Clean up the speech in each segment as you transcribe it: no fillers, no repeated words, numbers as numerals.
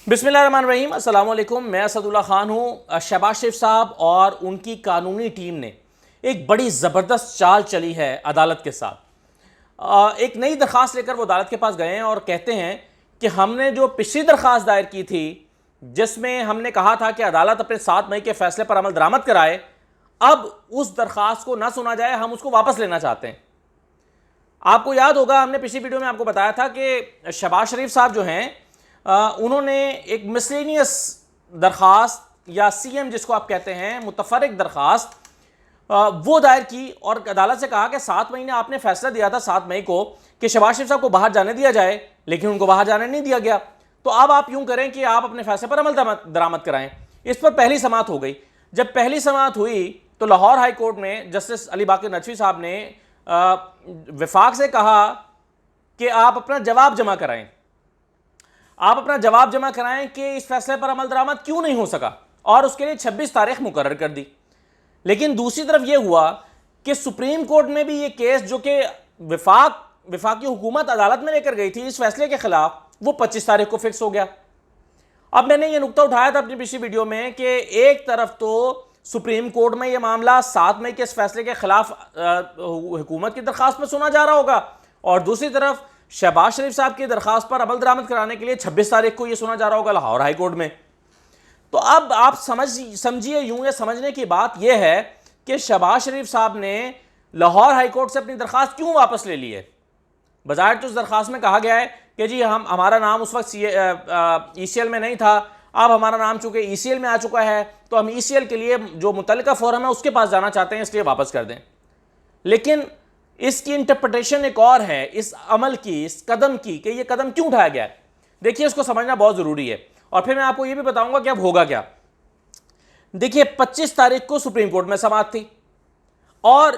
बिस्मिल्लाहिर्रहमानिर्रहीम, अस्सलाम वालेकुम। मैं असदुल्ला खान हूँ। शहबाज शरीफ साहब और उनकी कानूनी टीम ने एक बड़ी ज़बरदस्त चाल चली है अदालत के साथ। एक नई दरख्वास्त लेकर वो अदालत के पास गए हैं और कहते हैं कि हमने जो पिछली दरख्वास्त दायर की थी जिसमें हमने कहा था कि अदालत अपने 7 मई के फैसले पर अमल दरामद कराए, अब उस दरख्वास्त को ना सुना जाए, हम उसको वापस लेना चाहते हैं। आपको याद होगा, हमने पिछली वीडियो में आपको बताया था कि शहबाज शरीफ साहब जो हैं उन्होंने एक मिसलेनियस दरख्वास्त या सीएम जिसको आप कहते हैं मुतफर्रिक दरख्वास्त वो दायर की और अदालत से कहा कि 7 मई ने आपने फैसला दिया था 7 मई को कि शहबाज शरीफ साहब को बाहर जाने दिया जाए, लेकिन उनको बाहर जाने नहीं दिया गया। तो अब आप यूं करें कि आप अपने फैसले पर अमल दरामद कराएं। इस पर पहली समाअत हो गई। जब पहली समाअत हुई तो लाहौर हाई कोर्ट में जस्टिस अली बाकर नदवी साहब ने वफाक से कहा कि आप अपना जवाब जमा कराएं, आप अपना जवाब जमा कराएं कि इस फैसले पर अमल दरामद क्यों नहीं हो सका, और उसके लिए 26 तारीख मुकर्रर कर दी। लेकिन दूसरी तरफ यह हुआ कि सुप्रीम कोर्ट में भी ये केस जो कि वफाकी हुकूमत अदालत में लेकर गई थी इस फैसले के खिलाफ, वो 25 तारीख को फिक्स हो गया। अब मैंने ये नुकता उठाया था अपनी पिछली वीडियो में कि एक तरफ तो सुप्रीम कोर्ट में यह मामला 7 मई के इस फैसले के खिलाफ हुकूमत की दरख्वास्त में सुना जा रहा होगा, और दूसरी तरफ शहबाज शरीफ साहब की दरख्वास्त पर अमल दरामद कराने के लिए 26 तारीख को यह सुना जा रहा होगा लाहौर हाई कोर्ट में। तो अब आप समझिए, यूं ये समझने की बात यह है कि शहबाज शरीफ साहब ने लाहौर हाई कोर्ट से अपनी दरख्वास्त क्यों वापस ले ली है। बज़ाहिर तो उस दरख्वास्त में कहा गया है कि जी हमारा नाम उस वक्त ECL में नहीं था, अब हमारा नाम चूंकि ECL में आ चुका है तो हम ECL के लिए जो मुतल्लिका फोरम है उसके पास जाना चाहते हैं, इसलिए वापस कर दें। लेकिन इसकी इंटरप्रिटेशन एक और है इस अमल की, इस कदम की, कि ये कदम क्यों उठाया गया है। देखिए, इसको समझना बहुत ज़रूरी है और फिर मैं आपको ये भी बताऊंगा कि अब होगा क्या। देखिए, 25 तारीख को सुप्रीम कोर्ट में समाअत थी और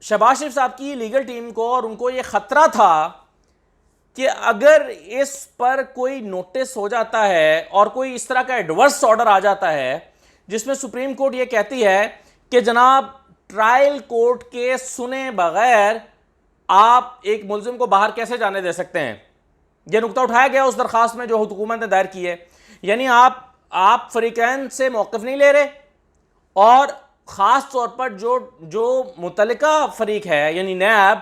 शहबाज शरीफ साहब की लीगल टीम को और उनको ये खतरा था कि अगर इस पर कोई नोटिस हो जाता है और कोई इस तरह का एडवर्स ऑर्डर आ जाता है जिसमें सुप्रीम कोर्ट ये कहती है कि जनाब ट्रायल कोर्ट के सुने बगैर आप एक मुल्जिम को बाहर कैसे जाने दे सकते हैं, यह नुकता उठाया गया उस दरख्वास्त में जो हुकूमत ने दायर की है। यानी आप फरीकैन से मौक़िफ़ नहीं ले रहे और ख़ास तौर पर जो मुतल्लिका फरीक है यानी नैब,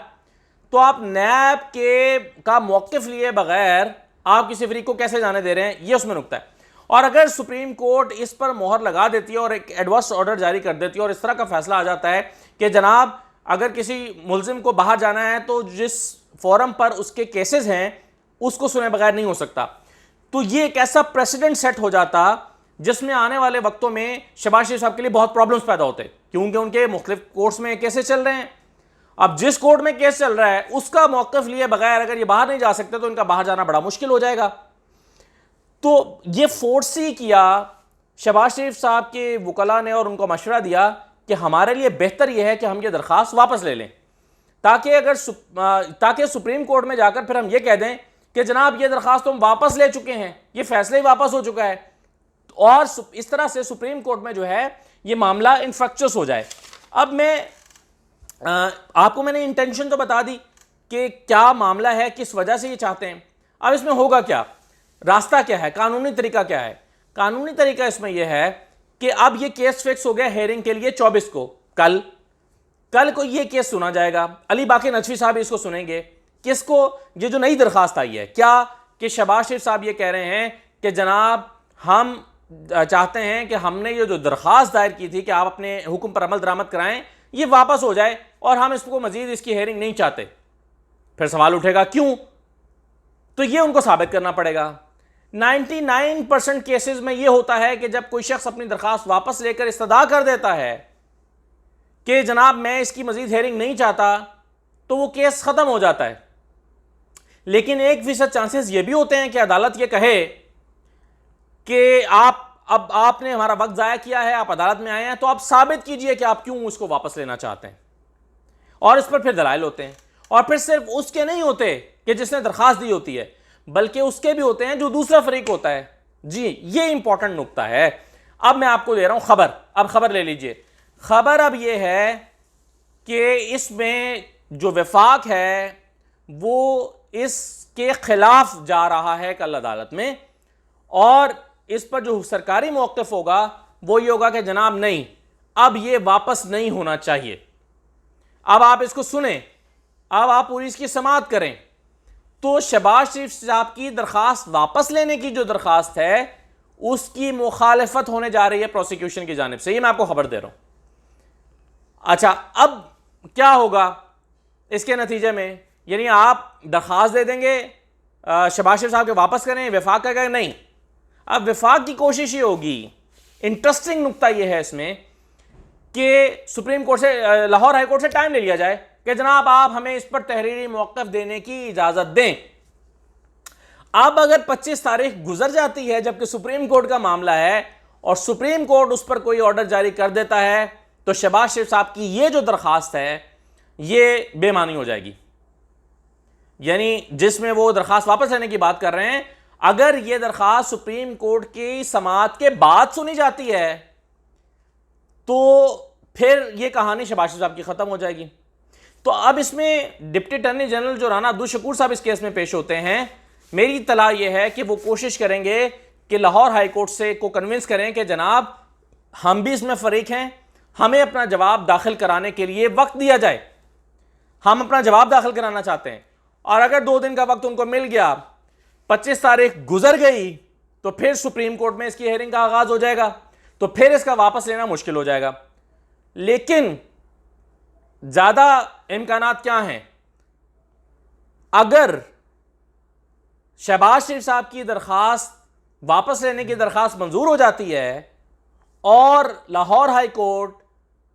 तो आप नैब का मौक़िफ़ लिए बगैर आप किसी फरीक को कैसे जाने दे रहे हैं, ये उसमें नुकता है। और अगर सुप्रीम कोर्ट इस पर मोहर लगा देती है और एक एडवर्स ऑर्डर जारी कर देती है और इस तरह का फैसला आ जाता है कि जनाब अगर किसी मुल्जिम को बाहर जाना है तो जिस फोरम पर उसके केसेस हैं उसको सुने बगैर नहीं हो सकता, तो ये एक ऐसा प्रेसिडेंट सेट हो जाता जिसमें आने वाले वक्तों में शहबाज शरीफ साहब के लिए बहुत प्रॉब्लम्स पैदा होते, क्योंकि उनके मुख्तलिफ कोर्ट्स में केसेस चल रहे हैं। अब जिस कोर्ट में केस चल रहा है उसका मौक़िफ़ लिए बगैर अगर ये बाहर नहीं जा सकते तो इनका बाहर जाना बड़ा मुश्किल हो जाएगा। तो ये फोर्स ही किया शहबाज शरीफ साहब के वकला ने और उनको मशवरा दिया कि हमारे लिए बेहतर यह है कि हम ये दरख्वास्त वापस ले लें, ताकि सुप्रीम कोर्ट में जाकर फिर हम ये कह दें कि जनाब ये दरख्वास्त हम वापस ले चुके हैं, ये फैसला ही वापस हो चुका है, और इस तरह से सुप्रीम कोर्ट में जो है ये मामला इनफ्रक्चुअस हो जाए। अब आपको मैंने इंटेंशन तो बता दी कि क्या मामला है, किस वजह से ये चाहते हैं। अब इसमें होगा क्या, रास्ता क्या है, कानूनी तरीका क्या है। कानूनी तरीका इसमें यह है कि अब ये केस फिक्स हो गया हेयरिंग के लिए 24 को, कल को ये केस सुना जाएगा। अली बाकर नदवी साहब इसको सुनेंगे। किसको, ये जो नई दरखास्त आई है, क्या कि शहबाज शरीफ साहब ये कह रहे हैं कि जनाब हम चाहते हैं कि हमने ये जो दरख्वास्त दायर की थी कि आप अपने हुक्म पर अमल दरामद कराएं, ये वापस हो जाए और हम इसको मजीद इसकी हेयरिंग नहीं चाहते। फिर सवाल उठेगा क्यों, तो ये उनको साबित करना पड़ेगा। 99% केसेस में ये होता है कि जब कोई शख्स अपनी दरख्वास्त वापस लेकर इस्तदा कर देता है कि जनाब मैं इसकी मजीद हेयरिंग नहीं चाहता, तो वो केस खत्म हो जाता है। लेकिन 1% चांसेस ये भी होते हैं कि अदालत ये कहे कि आपने हमारा वक्त ज़ाया किया है, आप अदालत में आए हैं, तो आप साबित कीजिए कि आप क्यों उसको वापस लेना चाहते हैं, और इस पर फिर दलाइल होते हैं। और फिर सिर्फ उसके नहीं होते कि जिसने दरख्वास्त दी होती है, बल्कि उसके भी होते हैं जो दूसरा फरीक होता है। जी, ये इंपॉर्टेंट नुकता है। अब मैं आपको दे रहा हूं खबर। अब खबर ले लीजिए। खबर अब यह है कि इसमें जो वफाक है वो इसके खिलाफ जा रहा है कल अदालत में, और इस पर जो सरकारी मौक़िफ़ होगा वो ये होगा कि जनाब नहीं, अब ये वापस नहीं होना चाहिए। अब आप इसको सुने, अब आप पूरी इसकी समाअत करें। तो शहबाज शरीफ साहब की दरखास्त वापस लेने की जो दरखास्त है उसकी मुखालफत होने जा रही है प्रोसिक्यूशन की जानिब से, ये मैं आपको खबर दे रहा हूं। अच्छा, अब क्या होगा इसके नतीजे में? यानी आप दरखास्त दे देंगे शहबाज शरीफ साहब के वापस करें, वफाक करेगा नहीं। अब वफाक की कोशिश ये होगी, इंटरेस्टिंग नुक्ता यह है इसमें कि सुप्रीम कोर्ट से, लाहौर हाई कोर्ट से टाइम ले लिया जाए कि जनाब आप हमें इस पर तहरीरी मौक़िफ़ देने की इजाज़त दें। अब अगर 25 तारीख गुजर जाती है जबकि सुप्रीम कोर्ट का मामला है और सुप्रीम कोर्ट उस पर कोई ऑर्डर जारी कर देता है तो शहबाज शरीफ साहब की ये जो दरखास्त है ये बेमानी हो जाएगी। यानी जिसमें वो दरखास्त वापस लेने की बात कर रहे हैं, अगर ये दरखास्त सुप्रीम कोर्ट की समाअत के बाद सुनी जाती है तो फिर ये कहानी शहबाज शरीफ साहब की खत्म हो जाएगी। तो अब इसमें डिप्टी अटॉर्नी जनरल जो राना अब्दुल शकूर साहब इस केस में पेश होते हैं, मेरी इत्तला यह है कि वो कोशिश करेंगे कि लाहौर हाई कोर्ट से को कन्विंस करें कि जनाब हम भी इसमें फरीक हैं, हमें अपना जवाब दाखिल कराने के लिए वक्त दिया जाए, हम अपना जवाब दाखिल कराना चाहते हैं। और अगर 2 दिन का वक्त उनको मिल गया, 25 तारीख गुजर गई, तो फिर सुप्रीम कोर्ट में इसकी हेयरिंग का आगाज हो जाएगा, तो फिर इसका वापस लेना मुश्किल हो जाएगा। लेकिन ज्यादा इम्कानात क्या हैं? अगर शहबाज शरीफ साहब की दरखास्त वापस लेने की दरखास्त मंजूर हो जाती है और लाहौर हाई कोर्ट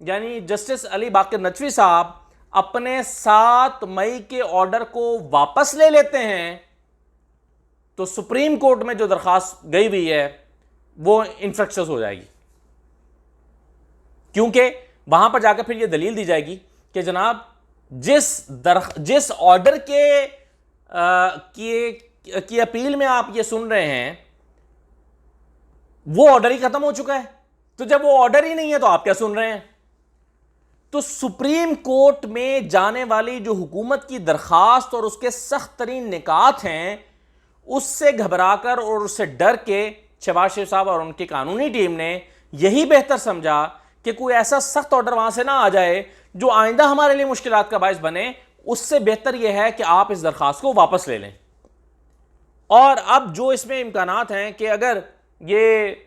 यानी जस्टिस अली बाकर नकवी साहब अपने 7 मई के ऑर्डर को वापस ले लेते हैं, तो सुप्रीम कोर्ट में जो दरखास्त गई हुई है वो इनफ्रक्शस हो जाएगी, क्योंकि वहां पर जाकर फिर ये दलील दी जाएगी कि जनाब जिस ऑर्डर की अपील में आप ये सुन रहे हैं वो ऑर्डर ही खत्म हो चुका है, तो जब वो ऑर्डर ही नहीं है तो आप क्या सुन रहे हैं? तो सुप्रीम कोर्ट में जाने वाली जो हुकूमत की दरखास्त और उसके सख्त तरीन निकात हैं, उससे घबराकर और उससे डर के शहबाज शरीफ साहब और उनकी कानूनी टीम ने यही बेहतर समझा कि कोई ऐसा सख्त ऑर्डर वहां से ना आ जाए जो आइंदा हमारे लिए मुश्किलात का बायस बने। उससे बेहतर यह है कि आप इस दरखास्त को वापस ले लें। और अब जो इसमें इम्कानात हैं कि अगर ये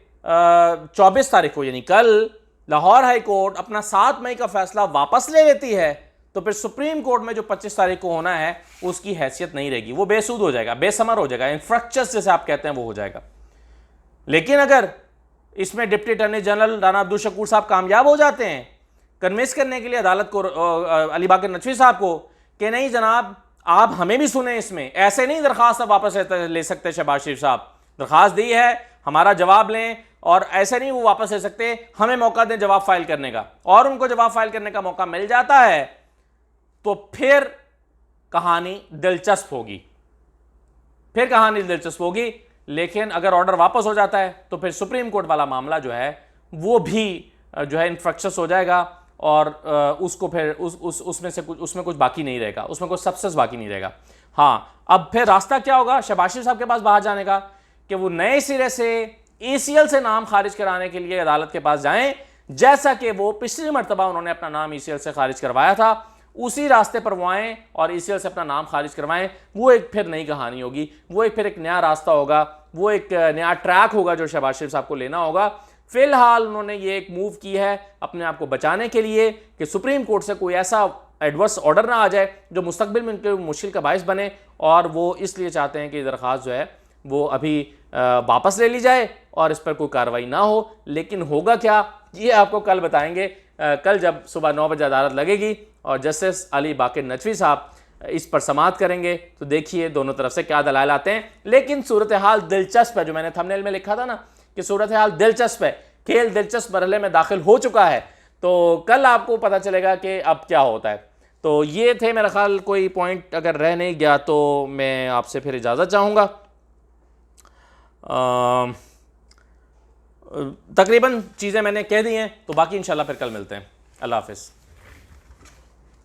24 तारीख को यानी कल लाहौर हाई कोर्ट अपना 7 मई का फैसला वापस ले लेती है, तो फिर सुप्रीम कोर्ट में जो 25 तारीख को होना है उसकी हैसियत नहीं रहेगी, वो बेसूद हो जाएगा, बेसमर हो जाएगा, इनफ्रक्चर्स जैसे आप कहते हैं वो हो जाएगा। लेकिन अगर इसमें deputy attorney general Rana Abdul Shakoor साहब कामयाब हो जाते हैं कन्विंस करने के लिए अदालत को, अली बाकर नकवी साहब को, कि नहीं जनाब आप हमें भी सुने, इसमें ऐसे नहीं दरखास्त आप वापस ले सकते, शहबाज शरीफ साहब दरखास्त दी है, हमारा जवाब लें, और ऐसे नहीं वो वापस ले सकते, हमें मौका दें जवाब फाइल करने का। और उनको जवाब फाइल करने का मौका मिल जाता है तो फिर कहानी दिलचस्प होगी, फिर कहानी दिलचस्प होगी। लेकिन अगर ऑर्डर वापस हो जाता है तो फिर सुप्रीम कोर्ट वाला मामला जो है वो भी जो है इनफ्रक्शस हो जाएगा और उसको फिर उसमें कुछ बाकी नहीं रहेगा, उसमें कुछ सब्सटेंस बाकी नहीं रहेगा। हाँ, अब फिर रास्ता क्या होगा शहबाज शरीफ साहब के पास बाहर जाने का कि वो नए सिरे से ECL से नाम खारिज कराने के लिए अदालत के पास जाएं, जैसा कि वो पिछली मरतबा उन्होंने अपना नाम ECL से खारिज करवाया था, उसी रास्ते पर वो आएँ और ECL से अपना नाम खारिज करवाएं। वो एक फिर नई कहानी होगी, वो एक फिर एक नया रास्ता होगा, वो एक नया ट्रैक होगा जो शहबाज शरीफ साहब को लेना होगा। फिलहाल उन्होंने ये एक मूव की है अपने आप को बचाने के लिए कि सुप्रीम कोर्ट से कोई ऐसा एडवर्स ऑर्डर ना आ जाए जो मुस्तकबिल में उनके मुश्किल का बायस बने, और वो इसलिए चाहते हैं कि दरख्वास्त जो है वो अभी वापस ले ली जाए और इस पर कोई कार्रवाई ना हो। लेकिन होगा क्या ये आपको कल बताएंगे, कल जब सुबह 9 बजे अदालत लगेगी और जस्टिस अली बाकर नकवी साहब इस पर समाअत करेंगे, तो देखिए दोनों तरफ से क्या दलाइल आते हैं। लेकिन सूरत हाल दिलचस्प है, जो मैंने थंबनेल में लिखा था ना कि सूरत हाल दिलचस्प है, खेल दिलचस्प मरहले में दाखिल हो चुका है, तो कल आपको पता चलेगा कि अब क्या होता है। तो ये थे मेरा ख्याल, कोई पॉइंट अगर रह नहीं गया तो मैं आपसे फिर इजाज़त चाहूँगा। तकरीबन चीज़ें मैंने कह दी हैं, तो बाकी इंशाल्लाह फिर कल मिलते हैं। अल्लाह हाफ़िज़।